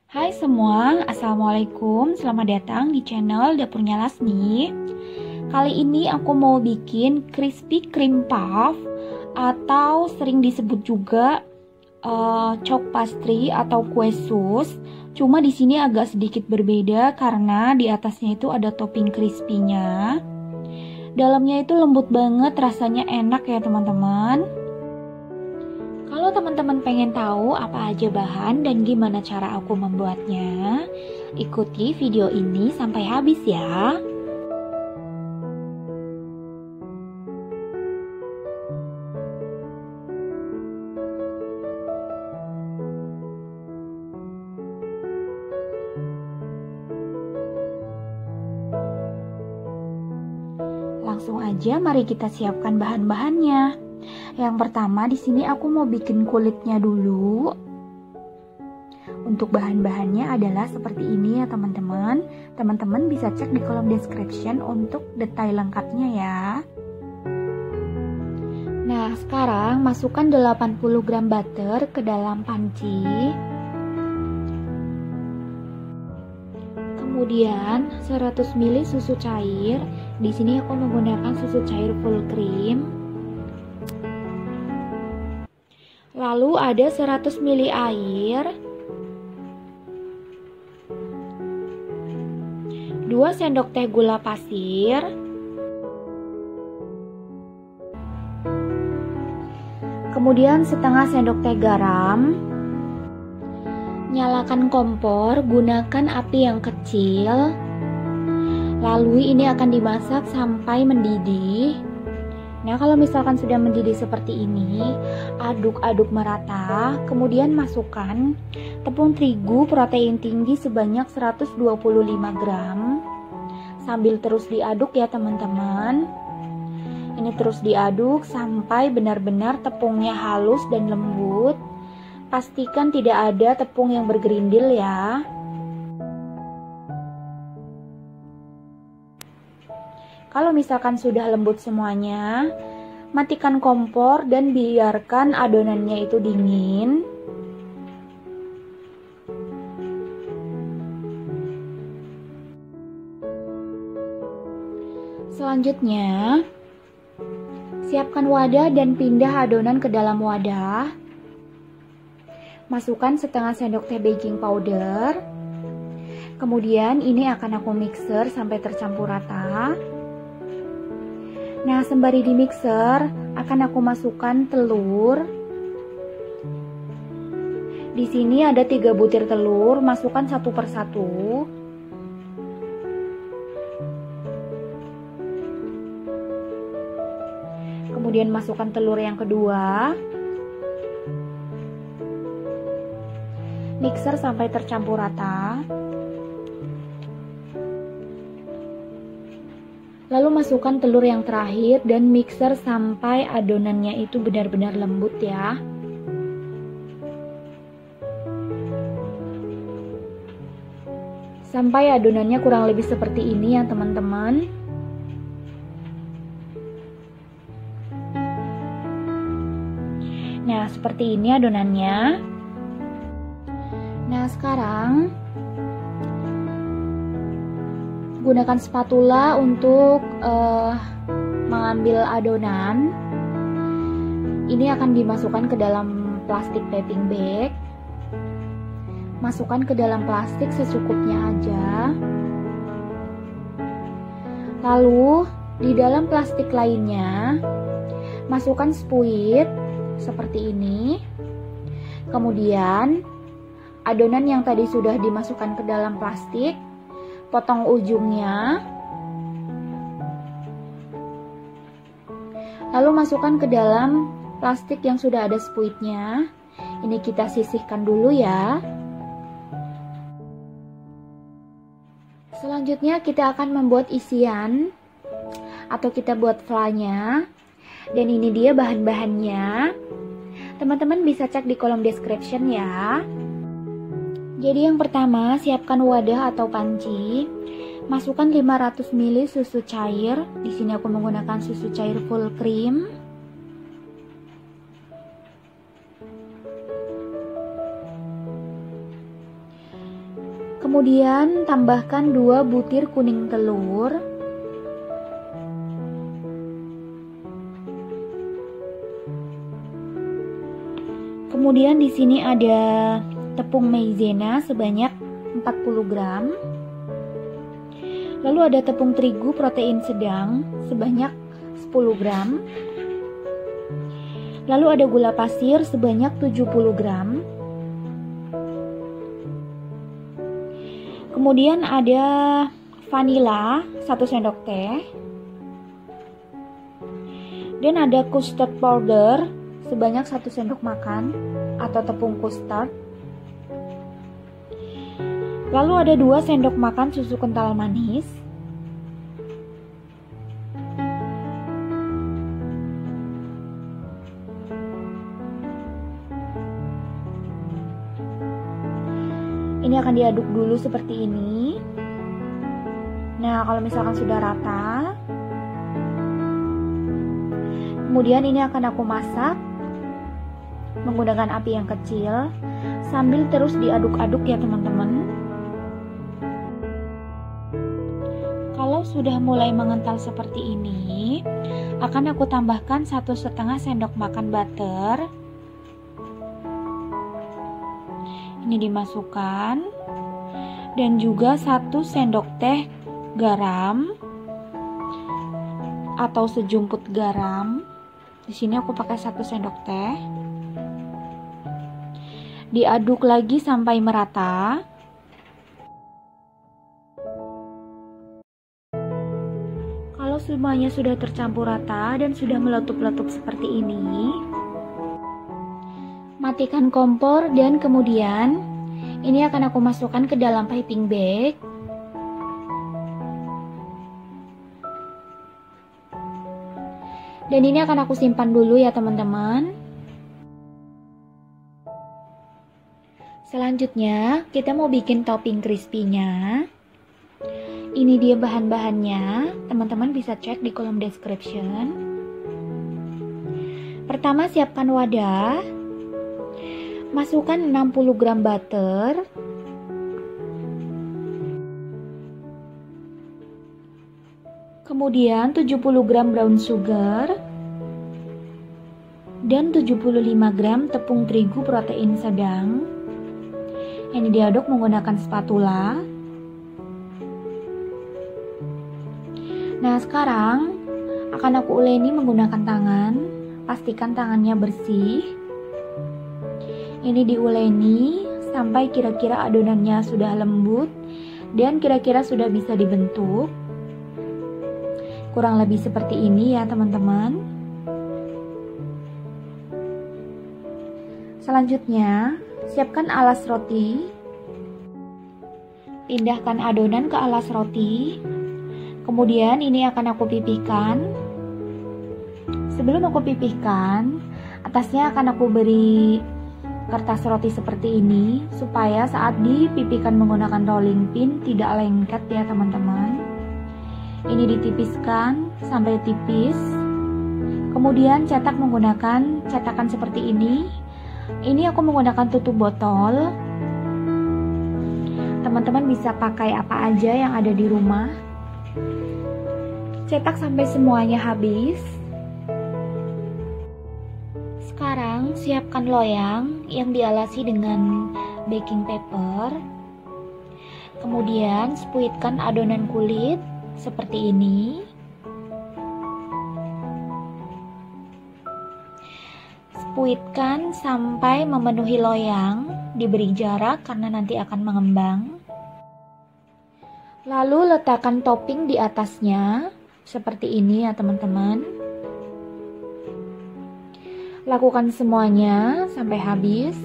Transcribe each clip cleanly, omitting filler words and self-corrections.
Hai semua, Assalamualaikum. Selamat datang di channel Dapurnya Lasmi. Kali ini aku mau bikin crispy cream puff atau sering disebut juga chalk pastry atau kue sus. Cuma di sini agak sedikit berbeda karena di atasnya itu ada topping crispy-nya. Dalamnya itu lembut banget, rasanya enak ya teman-teman. Kalau teman-teman pengen tahu apa aja bahan dan gimana cara aku membuatnya, ikuti video ini sampai habis ya. Langsung aja mari kita siapkan bahan-bahannya. Yang pertama di sini aku mau bikin kulitnya dulu. Untuk bahan-bahannya adalah seperti ini ya teman-teman. Teman-teman bisa cek di kolom description untuk detail lengkapnya ya. Nah, sekarang masukkan 80 gram butter ke dalam panci. Kemudian 100 ml susu cair. Di sini aku menggunakan susu cair full cream. Lalu ada 100 ml air, 2 sendok teh gula pasir, kemudian setengah sendok teh garam. Nyalakan kompor, gunakan api yang kecil. Lalu ini akan dimasak sampai mendidih. Nah, kalau misalkan sudah mendidih seperti ini, aduk-aduk merata, kemudian masukkan tepung terigu protein tinggi sebanyak 125 gram. Sambil terus diaduk ya teman-teman. Ini terus diaduk sampai benar-benar tepungnya halus dan lembut. Pastikan tidak ada tepung yang bergerindil ya. Kalau misalkan sudah lembut semuanya, matikan kompor dan biarkan adonannya itu dingin. Selanjutnya, siapkan wadah dan pindah adonan ke dalam wadah. Masukkan setengah sendok teh baking powder. Kemudian ini akan aku mixer sampai tercampur rata. Nah, sembari di mixer, akan aku masukkan telur. Di sini ada 3 butir telur, masukkan satu persatu. Kemudian masukkan telur yang kedua. Mixer sampai tercampur rata. Lalu masukkan telur yang terakhir dan mixer sampai adonannya itu benar-benar lembut ya. Sampai adonannya kurang lebih seperti ini ya teman-teman. Nah, seperti ini adonannya. Nah, sekarang gunakan spatula untuk mengambil adonan. Ini akan dimasukkan ke dalam plastik piping bag. Masukkan ke dalam plastik secukupnya aja. Lalu di dalam plastik lainnya masukkan spuit seperti ini. Kemudian adonan yang tadi sudah dimasukkan ke dalam plastik, potong ujungnya, lalu masukkan ke dalam plastik yang sudah ada spuitnya. Ini kita sisihkan dulu ya. Selanjutnya kita akan membuat isian atau kita buat flanya. Dan ini dia bahan-bahannya. Teman-teman bisa cek di kolom description ya. Jadi yang pertama, siapkan wadah atau panci. Masukkan 500 ml susu cair. Di sini aku menggunakan susu cair full cream. Kemudian tambahkan 2 butir kuning telur. Kemudian di sini ada tepung maizena sebanyak 40 gram. Lalu ada tepung terigu protein sedang sebanyak 10 gram. Lalu ada gula pasir sebanyak 70 gram. Kemudian ada vanila 1 sendok teh. Dan ada custard powder sebanyak 1 sendok makan atau tepung custard. Lalu ada 2 sendok makan susu kental manis. Ini akan diaduk dulu seperti ini. Nah, kalau misalkan sudah rata, kemudian ini akan aku masak menggunakan api yang kecil sambil terus diaduk-aduk ya teman-teman. Kalau sudah mulai mengental seperti ini, akan aku tambahkan 1,5 sendok makan butter. Ini dimasukkan, dan juga 1 sendok teh garam atau sejumput garam. Di sini aku pakai 1 sendok teh. Diaduk lagi sampai merata. Kalau semuanya sudah tercampur rata dan sudah meletup-letup seperti ini, matikan kompor dan kemudian ini akan aku masukkan ke dalam piping bag. Dan ini akan aku simpan dulu ya teman-teman. Selanjutnya kita mau bikin topping crispy-nya. Ini dia bahan-bahannya, teman-teman bisa cek di kolom description. Pertama, siapkan wadah. Masukkan 60 gram butter. Kemudian 70 gram brown sugar. Dan 75 gram tepung terigu protein sedang. Ini diaduk menggunakan spatula. Nah, sekarang akan aku uleni menggunakan tangan. Pastikan tangannya bersih. Ini diuleni sampai kira-kira adonannya sudah lembut dan kira-kira sudah bisa dibentuk. Kurang lebih seperti ini ya teman-teman. Selanjutnya, siapkan alas roti. Pindahkan adonan ke alas roti. Kemudian ini akan aku pipihkan. Sebelum aku pipihkan, atasnya akan aku beri kertas roti seperti ini supaya saat dipipihkan menggunakan rolling pin tidak lengket ya teman-teman. Ini ditipiskan sampai tipis. Kemudian cetak menggunakan cetakan seperti ini. Ini aku menggunakan tutup botol. Teman-teman bisa pakai apa aja yang ada di rumah. Cetak sampai semuanya habis. Sekarang siapkan loyang yang dialasi dengan baking paper. Kemudian spuitkan adonan kulit seperti ini. Spuitkan sampai memenuhi loyang, diberi jarak karena nanti akan mengembang. Lalu letakkan topping di atasnya seperti ini ya teman-teman. Lakukan semuanya sampai habis.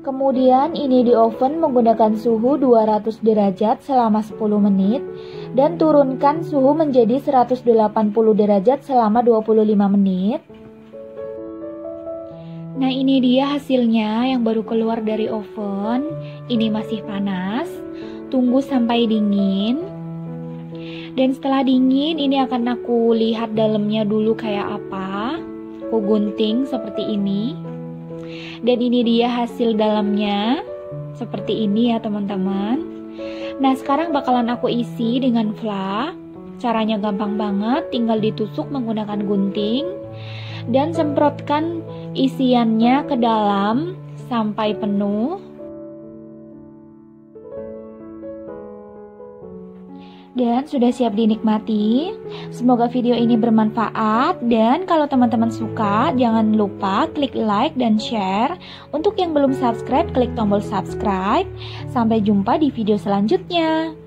Kemudian ini di oven menggunakan suhu 200 derajat selama 10 menit dan turunkan suhu menjadi 180 derajat selama 25 menit. Nah, ini dia hasilnya yang baru keluar dari oven. Ini masih panas. Tunggu sampai dingin. Dan setelah dingin, ini akan aku lihat dalamnya dulu kayak apa. Aku gunting seperti ini. Dan ini dia hasil dalamnya. Seperti ini ya teman-teman. Nah, sekarang bakalan aku isi dengan fla. Caranya gampang banget, tinggal ditusuk menggunakan gunting dan semprotkan isiannya ke dalam sampai penuh. Dan sudah siap dinikmati. Semoga video ini bermanfaat, dan kalau teman-teman suka jangan lupa klik like dan share. Untuk yang belum subscribe, klik tombol subscribe. Sampai jumpa di video selanjutnya.